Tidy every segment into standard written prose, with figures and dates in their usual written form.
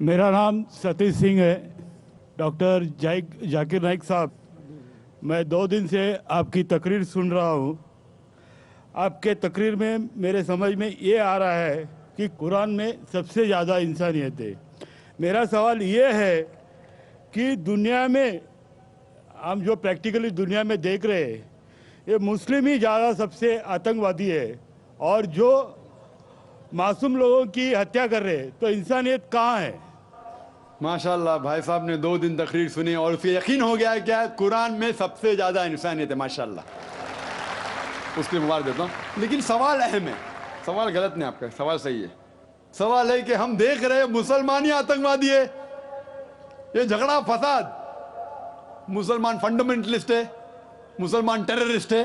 मेरा नाम सतीश सिंह है। डॉक्टर जाकिर नाइक साहब, मैं 2 दिन से आपकी तकरीर सुन रहा हूँ। आपके तकरीर में मेरे समझ में ये आ रहा है कि कुरान में सबसे ज़्यादा इंसानियत है। मेरा सवाल ये है कि दुनिया में हम जो प्रैक्टिकली दुनिया में देख रहे हैं, ये मुस्लिम ही ज़्यादा सबसे आतंकवादी है, और जो मासूम लोगों की हत्या कर रहे हैं, तो इंसानियत कहाँ है? माशाल्लाह, भाई साहब ने 2 दिन तकरीर सुनी और उसे यकीन हो गया है क्या कुरान में सबसे ज़्यादा इंसानियत है। माशाल्लाह, उसके मुबारक देता हूँ। लेकिन सवाल अहम है, सवाल गलत नहीं, आपका सवाल सही है। सवाल है कि हम देख रहे हैं मुसलमान ही आतंकवादी है। ये झगड़ा फसाद, मुसलमान फंडामेंटलिस्ट है, मुसलमान टेररिस्ट है,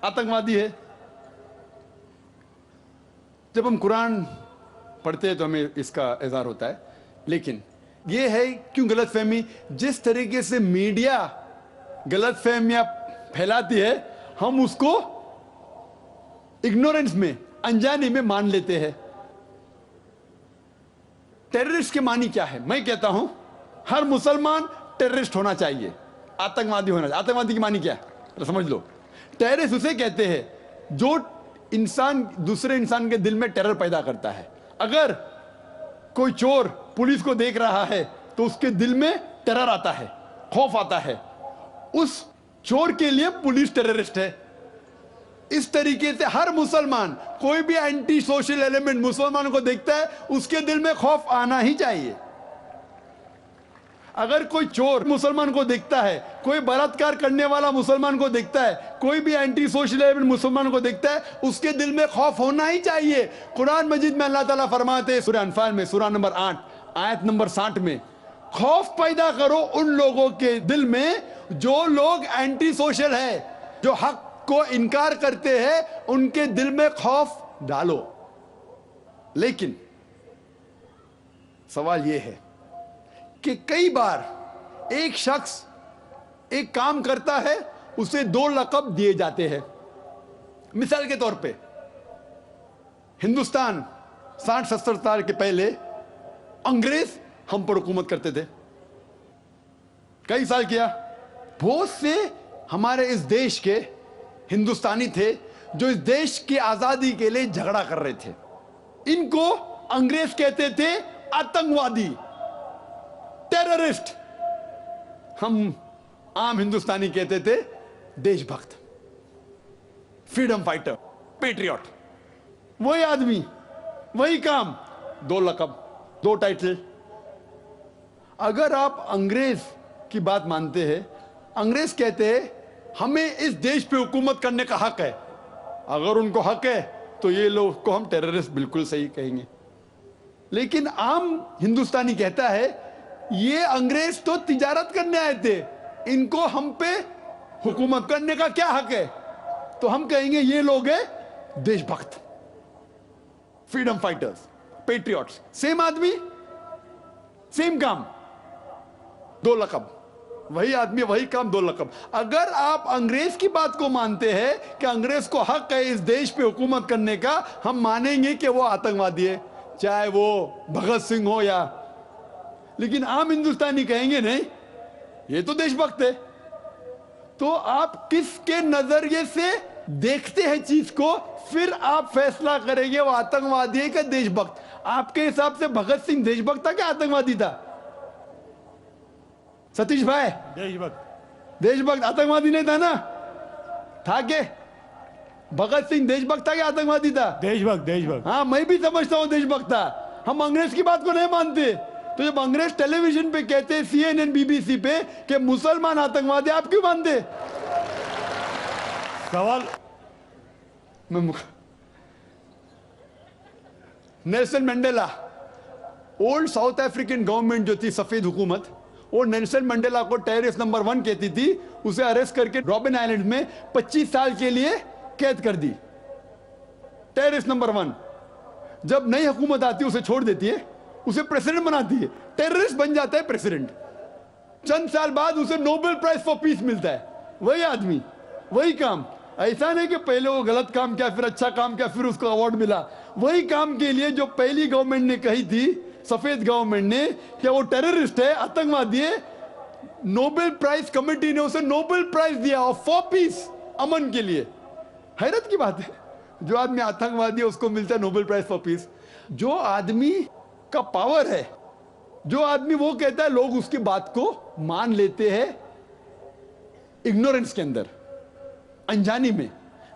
आतंकवादी है। जब हम कुरान पढ़ते हैं तो हमें इसका इज़हार होता है। लेकिन ये है क्यों गलतफहमी, जिस तरीके से मीडिया गलतफहमियां फैलाती है, हम उसको इग्नोरेंस में, अनजाने में मान लेते हैं। टेररिस्ट के मानी क्या है? मैं कहता हूं हर मुसलमान टेररिस्ट होना चाहिए, आतंकवादी होना चाहिए। आतंकवादी की मानी क्या है तो समझ लो। टेररिस्ट उसे कहते हैं जो इंसान दूसरे इंसान के दिल में टेरर पैदा करता है। अगर कोई चोर पुलिस को देख रहा है तो उसके दिल में टेरर आता है, खौफ आता है। उस चोर के लिए पुलिस टेररिस्ट है। इस तरीके से हर मुसलमान, कोई भी एंटी सोशल एलिमेंट मुसलमान को देखता है, उसके दिल में खौफ आना ही चाहिए। अगर कोई चोर मुसलमान को देखता है, कोई बलात्कार करने वाला मुसलमान को देखता है, कोई भी एंटी सोशल एलिमेंट मुसलमान को देखता है, उसके दिल में खौफ होना ही चाहिए। कुरान मजीद में अल्लाह ताला फरमाते हैं सूरह अनफाल में, सूरह नंबर 8 आयत नंबर 60 में, खौफ पैदा करो उन लोगों के दिल में जो लोग एंटी सोशल है, जो हक को इनकार करते हैं, उनके दिल में खौफ डालो। लेकिन सवाल यह है कि कई बार एक शख्स एक काम करता है, उसे 2 लक़ब दिए जाते हैं। मिसाल के तौर पे हिंदुस्तान 60-70 साल के पहले अंग्रेज हम पर हुकूमत करते थे, कई साल किया। बहुत से हमारे इस देश के हिंदुस्तानी थे जो इस देश की आजादी के लिए झगड़ा कर रहे थे। इनको अंग्रेज कहते थे आतंकवादी, टेररिस्ट। हम आम हिंदुस्तानी कहते थे देशभक्त, फ्रीडम फाइटर, पेट्रियट। वही आदमी, वही काम, 2 लक़ब, 2 टाइटल। अगर आप अंग्रेज की बात मानते हैं, अंग्रेज कहते हैं हमें इस देश पे हुकूमत करने का हक है। अगर उनको हक है तो ये लोग को हम टेररिस्ट बिल्कुल सही कहेंगे। लेकिन आम हिंदुस्तानी कहता है ये अंग्रेज तो तिजारत करने आए थे, इनको हम पे हुकूमत करने का क्या हक है? तो हम कहेंगे ये लोग हैं देशभक्त, फ्रीडम फाइटर्स, पेट्रियट्स। सेम आदमी, सेम काम, 2 लक़ब। वही आदमी, वही काम, 2 लक़ब। अगर आप अंग्रेज की बात को मानते हैं कि अंग्रेज को हक है इस देश पे हुकूमत करने का, हम मानेंगे कि वो आतंकवादी है, चाहे वो भगत सिंह हो या। लेकिन आम हिंदुस्तानी कहेंगे नहीं, ये तो देशभक्त है। तो आप किसके नजरिए से देखते हैं चीज को, फिर आप फैसला करेंगे वो आतंकवादी है कि देशभक्त। आपके हिसाब से भगत सिंह देशभक्त था क्या आतंकवादी था? सतीश भाई, देशभक्त। देशभक्त, आतंकवादी नहीं था ना? था के भगत सिंह देशभक्त था क्या आतंकवादी था? देशभक्त, देशभक्त। हाँ, मैं भी समझता हूं देशभक्त था। हम अंग्रेज की बात को नहीं मानते। तो जब अंग्रेज टेलीविजन पे कहते हैं, CNN BBC पे, कि मुसलमान आतंकवादी, आप क्यों मानते? सवाल Nelson Mandela, old south African government जो थी, सफेद हुकूमत, वो नेल्सन मंडेला को टेररिस्ट नंबर 1 कहती थी। उसे अरेस्ट करके रॉबिन आइलैंड में 25 साल के लिए कैद कर दी। Terrorist number 1। जब नई हुकूमत आती है उसे छोड़ देती है, उसे प्रेसिडेंट बनाती है, टेररिस्ट बन जाता है प्रेसिडेंट। चंद साल बाद उसे नोबेल प्राइज फॉर पीस मिलता है। वही आदमी, वही काम। ऐसा नहीं कि पहले वो गलत काम किया, फिर अच्छा काम किया, फिर उसको अवार्ड मिला। वही काम के लिए जो पहली गवर्नमेंट ने कही थी सफेद गवर्नमेंट ने क्या वो टेररिस्ट है, आतंकवादी है, नोबेल प्राइज कमेटी ने उसे नोबेल प्राइज दिया और फॉर पीस, अमन के लिए। हैरत की बात है, जो आदमी आतंकवादी है उसको मिलता है नोबेल प्राइज फॉर पीस। जो आदमी का पावर है, जो आदमी वो कहता है, लोग उसकी बात को मान लेते हैं इग्नोरेंस के अंदर, अनजानी में।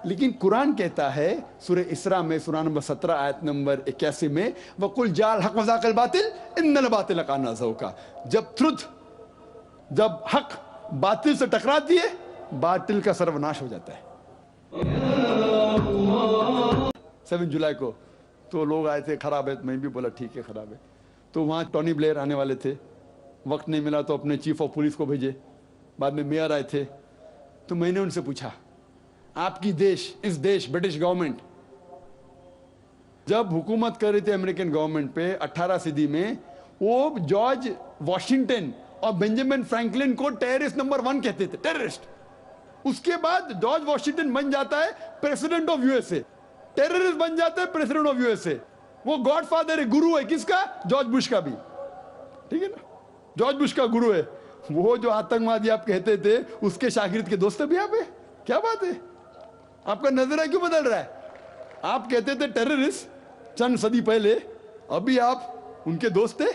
लेकिन कुरान कहता है सूरह इसरा में, सूरह नंबर 17 आयत नंबर 81 में, वकुल जाल हक वज़ाक़ल बातिल इन्नल बातिल काना ज़हूक़ा। जब हक बातिल से टकराती है, बातिल का सर्वनाश हो जाता है। 7 जुलाई को तो लोग आए थे, खराब है, मैं भी बोला ठीक है खराब है। तो वहाँ टोनी ब्लेयर आने वाले थे, वक्त नहीं मिला तो अपने चीफ ऑफ पुलिस को भेजे, बाद में मेयर आए थे। तो मैंने उनसे पूछा, आपकी इस देश ब्रिटिश गवर्नमेंट जब हुकूमत कर रही थी अमेरिकन गवर्नमेंट पे 18 सदी में, वो जॉर्ज वॉशिंगटन और बेंजामिन फ्रैंकलिन को टेररिस्ट नंबर 1 कहते थे, टेररिस्ट। उसके बाद जॉर्ज वॉशिंगटन बन जाता है प्रेसिडेंट ऑफ यूएसए, टेररिस्ट बन जाता है प्रेसिडेंट ऑफ यूएसए। वो गॉडफादर है, गुरु है किसका? जॉर्ज बुश का भी, ठीक है ना, जॉर्ज बुश का गुरु है। वो जो आतंकवादी आप कहते थे, उसके शागिर्द के दोस्त भी आप है। क्या बात है, आपका नजरिया क्यों बदल रहा है? आप कहते थे टेररिस्ट चंद सदी पहले, अभी आप उनके दोस्त थे।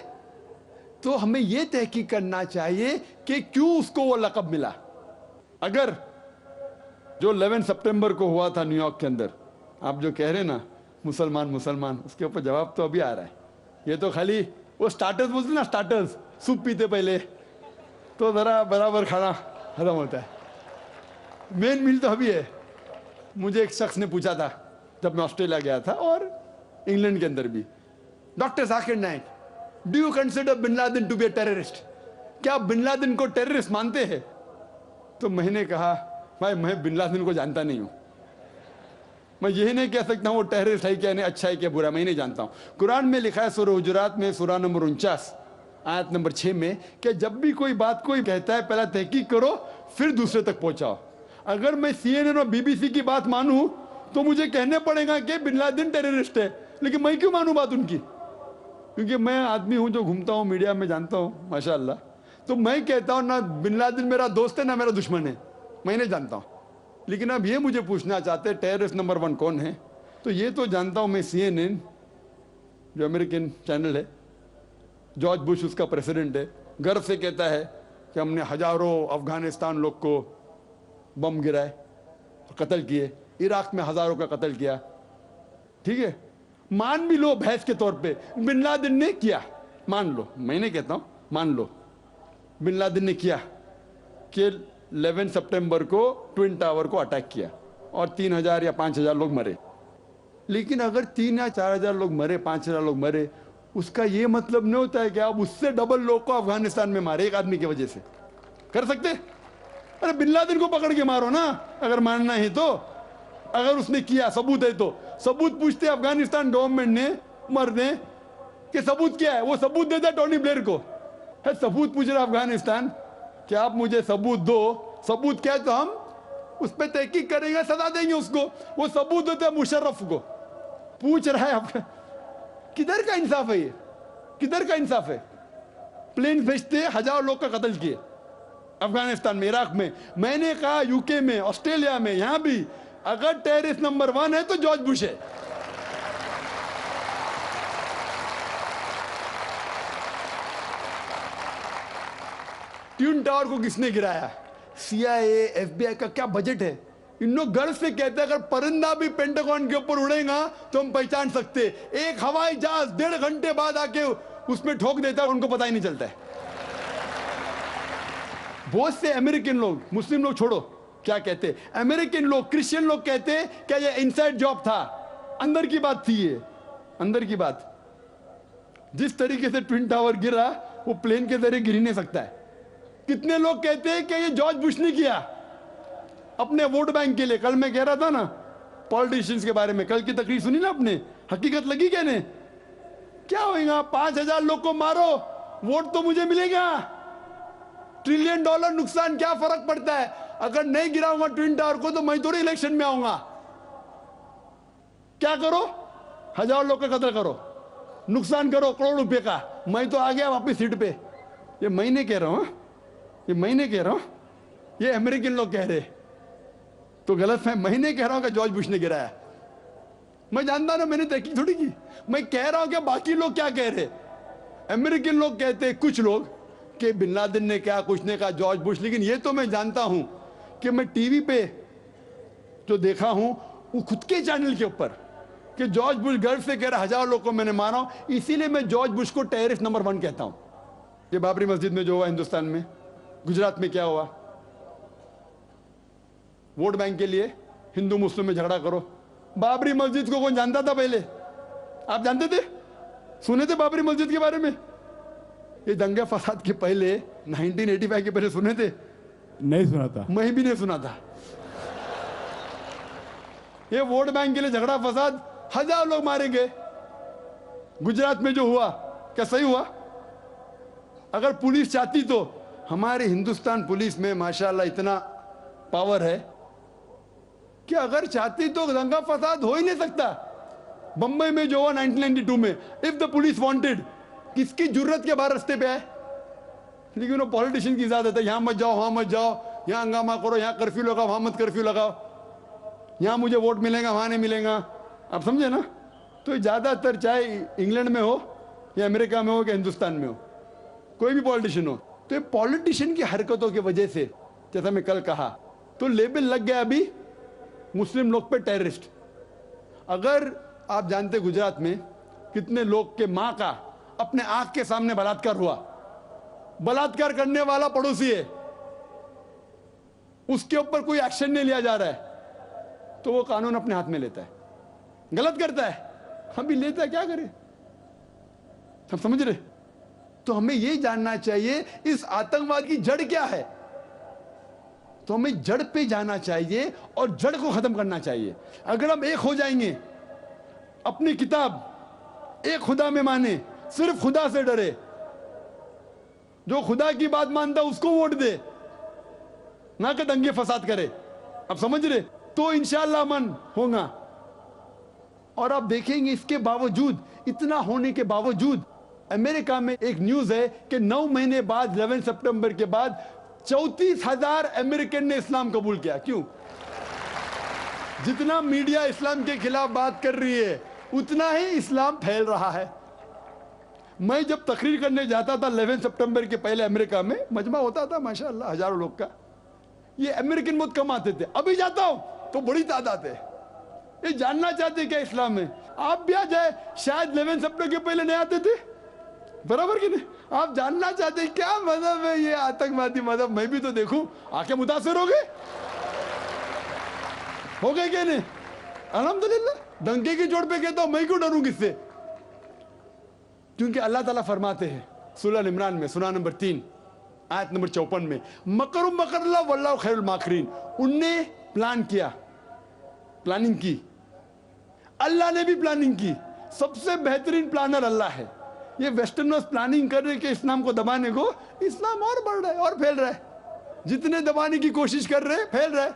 तो हमें यह तहकीक करना चाहिए कि क्यों उसको वो लक़ब मिला। अगर जो 11 सितंबर को हुआ था न्यूयॉर्क के अंदर, आप जो कह रहे ना मुसलमान मुसलमान, उसके ऊपर जवाब तो अभी आ रहा है। ये तो खाली वो स्टार्टर्स बोलते ना, स्टार्टर्स, सूप पीते पहले तो जरा बराबर खाना खत्म होता है, मेन मील तो अभी है। मुझे एक शख्स ने पूछा था जब मैं ऑस्ट्रेलिया गया था और इंग्लैंड के अंदर भी, doctor Zakir Naik, do you consider bin Laden to be a terrorist? क्या आप बिन लादेन को टेररिस्ट मानते हैं? तो मैंने कहा, भाई मैं बिन लादेन को जानता नहीं हूं, मैं यही नहीं कह सकता हूं वो टेररिस्ट है क्या नहीं, अच्छा है क्या बुरा, मैं नहीं जानता हूं। कुरान में लिखा है सूरह हुजुरात में, सूरह नंबर 49 आयत नंबर 6 में, कि जब भी कोई बात कोई कहता है पहला तहकीक करो फिर दूसरे तक पहुंचाओ। अगर मैं CNN और BBC की बात मानूं तो मुझे कहने पड़ेगा कि बिन लादेन टेररिस्ट है, लेकिन मैं क्यों मानूं बात उनकी? क्योंकि मैं आदमी हूं जो घूमता हूं मीडिया में, जानता हूं माशाअल्लाह। तो मैं कहता हूं ना बिन लादेन मेरा दोस्त है ना मेरा दुश्मन है, मैं नहीं जानता हूं। लेकिन अब ये मुझे पूछना चाहते टेररिस्ट नंबर 1 कौन है, तो ये तो जानता हूं मैं, CNN जो अमेरिकन चैनल है, जॉर्ज बुश उसका प्रेसिडेंट है, गर्व से कहता है कि हमने हजारों अफगानिस्तान लोग को बम गिराए, कत्ल किए, इराक में हजारों का कत्ल किया, ठीक है। मान भी लो बहस के तौर पे बिन लादेन ने किया, मान लो, मैं नहीं कहता हूं, मान लो बिन लादेन ने किया कि 11 सितंबर को ट्विन टावर को अटैक किया और 3000 या 5000 लोग मरे। लेकिन अगर 3 या 4000 लोग मरे, 5000 लोग मरे, उसका ये मतलब नहीं होता है कि आप उससे डबल लोग को अफगानिस्तान में मारे एक आदमी की वजह से। कर सकते? अरे बिन लादेन को पकड़ के मारो ना, अगर मानना है तो। अगर उसने किया, सबूत है तो सबूत पूछते अफगानिस्तान गवर्नमेंट ने, मरने कि सबूत क्या है, वो सबूत देता टोनी ब्लेयर को। है सबूत पूछ रहा अफगानिस्तान कि आप मुझे सबूत दो, सबूत क्या है तो हम उस पर तहकीक करेंगे, सजा देंगे उसको। वो सबूत देते मुशर्रफ को, पूछ रहा है आपका, किधर का इंसाफ है ये, किधर का इंसाफ है? प्लेन भेजते हजारों लोग का कत्ल किए अफगानिस्तान में, इराक में। मैंने कहा यूके में, ऑस्ट्रेलिया में, यहां भी अगर टेररिस्ट नंबर 1 है तो जॉर्ज बुश है। ट्विन टावर को किसने गिराया? CIA, FBI का क्या बजट है? इन लोग गर्व से कहते हैं अगर परिंदा भी पेंटागन के ऊपर उड़ेगा तो हम पहचान सकते। एक हवाई जहाज 1.5 घंटे बाद आके उसमें ठोक देता है, उनको पता ही नहीं चलता है। बहुत से अमेरिकन लोग, मुस्लिम लोग छोड़ो, क्या कहते, अमेरिकन लोग, क्रिश्चियन लोग कहते क्या ये इनसाइड जॉब था, अंदर की बात थी, ये अंदर की बात। जिस तरीके से ट्विन टावर गिरा वो प्लेन के जरिए गिर ही नहीं सकता है। कितने लोग कहते हैं कि ये जॉर्ज बुश ने किया अपने वोट बैंक के लिए। कल मैं कह रहा था ना पॉलिटिशियंस के बारे में, कल की तकरीर सुनी ना आपने, हकीकत लगी क्या ने? क्या होगा, 5000 लोग को मारो, वोट तो मुझे मिलेगा। $1 ट्रिलियन नुकसान, क्या फर्क पड़ता है? अगर नहीं गिराऊंगा ट्विन टावर को तो मैं थोड़ी इलेक्शन में आऊंगा। क्या करो, 1000 लोग का कत्ल करो, नुकसान करो करोड़ रुपए का, मैं तो आ गया वापस सीट पे। ये मैं नहीं कह रहा हूं, ये मैं नहीं कह रहा हूं, ये अमेरिकन लोग कह रहे। तो गलत है, मैं नहीं कह रहा हूं कि जॉर्ज बुश ने गिराया। मैं जानता ना, मैंने तहकीक थोड़ी की। मैं कह रहा हूं कि बाकी लोग क्या कह रहे। अमेरिकन लोग कहते हैं, कुछ लोग, कि बिन लादेन ने क्या कुछ ने कहा, जॉर्ज बुश। लेकिन ये तो मैं जानता हूं कि मैं टीवी पे जो देखा हूं वो खुद के चैनल के ऊपर, कि जॉर्ज बुश गर्व से कह रहा 1000 लोग को मैंने मारा हूं। इसीलिए मैं जॉर्ज बुश को टेररिस्ट नंबर 1 कहता हूं। ये बाबरी मस्जिद में जो हुआ हिंदुस्तान में, गुजरात में क्या हुआ, वोट बैंक के लिए हिंदू मुस्लिम में झगड़ा करो। बाबरी मस्जिद को कौन जानता था पहले? आप जानते थे? सुने थे बाबरी मस्जिद के बारे में? ये दंगे फसाद के पहले 1985 के पहले सुने थे? नहीं सुना था। मैं भी नहीं सुना था। ये वोट बैंक के लिए झगड़ा फसाद, 1000 लोग मारे गए। गुजरात में जो हुआ क्या सही हुआ? अगर पुलिस चाहती तो, हमारे हिंदुस्तान पुलिस में माशाल्लाह इतना पावर है कि अगर चाहती तो दंगा फसाद हो ही नहीं सकता। बंबई में जो हुआ 1992 में, इफ द पुलिस वांटेड, किसकी जरूरत के बाहर रास्ते पे आए? लेकिन वो पॉलिटिशियन की इजाजत है, यहां मत जाओ वहां मत जाओ, यहां हंगामा करो, यहां कर्फ्यू लगाओ वहां मत कर्फ्यू लगाओ, यहां मुझे वोट मिलेगा वहां नहीं मिलेगा। आप समझे ना? तो ज्यादातर चाहे इंग्लैंड में हो या अमेरिका में हो या हिंदुस्तान में हो, कोई भी पॉलिटिशियन हो, तो ये पॉलिटिशियन की हरकतों की वजह से, जैसा मैं कल कहा, तो लेबल लग गया अभी मुस्लिम लोग पे टेररिस्ट। अगर आप जानते गुजरात में कितने लोग के मां का अपने आंख के सामने बलात्कार हुआ, बलात्कार करने वाला पड़ोसी है, उसके ऊपर कोई एक्शन नहीं लिया जा रहा है, तो वो कानून अपने हाथ में लेता है, गलत करता है, हम भी लेता है, क्या करें? सब समझ रहे? तो हमें ये जानना चाहिए इस आतंकवाद की जड़ क्या है। तो हमें जड़ पे जाना चाहिए और जड़ को खत्म करना चाहिए। अगर हम एक हो जाएंगे, अपनी किताब एक खुदा में माने, सिर्फ खुदा से डरे, जो खुदा की बात मानता उसको वोट दे, ना कि दंगे फसाद करे। अब समझ रहे? तो इंशाअल्लाह अमन होगा। और आप देखेंगे इसके बावजूद, इतना होने के बावजूद, अमेरिका में एक न्यूज है कि 9 महीने बाद 11 सितंबर के बाद 34,000 अमेरिकन ने इस्लाम कबूल किया। क्यों? जितना मीडिया इस्लाम के खिलाफ बात कर रही है, उतना ही इस्लाम फैल रहा है। मैं जब तकरीर करने जाता था 11 सितंबर के पहले अमेरिका में, मजमा होता था माशाअल्लाह हजारों लोग का, ये अमेरिकन बहुत कम आते थे। अभी जाता हूं तो बड़ी तादाद है। ये जानना चाहते क्या इस्लाम में? आप भी आ जाए, शायद 11 सितंबर के पहले नहीं आते थे, बराबर कि नहीं? आप जानना चाहते क्या मजहब है ये आतंकवादी मजहब, मैं भी तो देखूं। आके मुतासिर हो गए क्या नहीं? अल्हम्दुलिल्लाह। डंके की चोट पे कहता हूं, मैं क्यों डरूं किससे? क्योंकि अल्लाह ताला फरमाते हैं सूरह इमरान में, सूरह नंबर 3 आयत नंबर 54 में, मकरुम मकरल्लाह वल्लाहु खैरुल माकिरीन। उनने प्लान किया, प्लानिंग की, अल्लाह ने भी प्लानिंग की। सबसे बेहतरीन प्लानर अल्लाह है। ये वेस्टर्नर्स प्लानिंग कर रहे हैं कि इस्लाम को दबाने को, इस्लाम और बढ़ रहा है और फैल रहा है। जितने दबाने की कोशिश कर रहे हैं, फैल रहा है।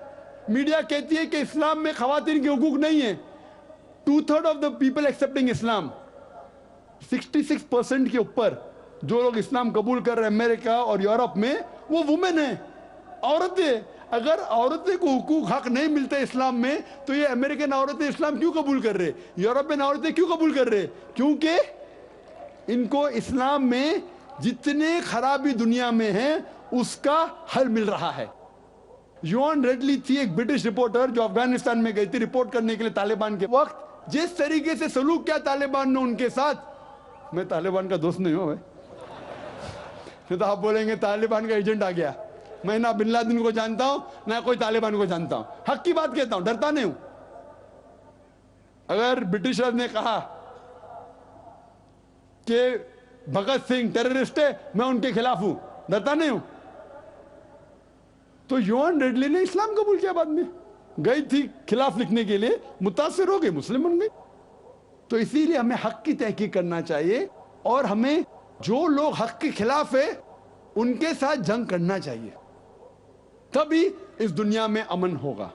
मीडिया कहती है कि इस्लाम में खवातीन के हुकूक नहीं है। 2/3 ऑफ द पीपल एक्सेप्टिंग इस्लाम, 66% के ऊपर जो लोग इस्लाम कबूल कर रहे हैं अमेरिका और यूरोप में, वो वुमेन है, औरतें। अगर औरतें को हुकूक हक नहीं मिलते इस्लाम में, तो ये अमेरिकन औरतें इस्लाम क्यों कबूल कर रहे, यूरोपियन औरतें क्यों कबूल कर रहे? क्योंकि इनको इस्लाम में जितने खराबी दुनिया में है उसका हल मिल रहा है। योन रेडली थी एक ब्रिटिश रिपोर्टर जो अफगानिस्तान में गई थी रिपोर्ट करने के लिए तालिबान के वक्त। जिस तरीके से सलूक किया तालिबान ने उनके साथ, मैं तालिबान का दोस्त नहीं हूं भाई, नहीं तो आप बोलेंगे तालिबान का एजेंट आ गया। मैं ना बिन लादेन को जानता हूं ना कोई तालिबान को जानता हूं, हक की बात कहता हूं, डरता नहीं हूं। अगर ब्रिटिशर्स ने कहा कि भगत सिंह टेररिस्ट है, मैं उनके खिलाफ हूं, डरता नहीं हूं। तो योन रेडली ने इस्लाम कबूल किया, बाद में गई थी खिलाफ लिखने के लिए, मुतासिर हो गई, मुस्लिम बन गई। तो इसीलिए हमें हक की तहकीक करना चाहिए और हमें जो लोग हक के खिलाफ है उनके साथ जंग करना चाहिए, तभी इस दुनिया में अमन होगा।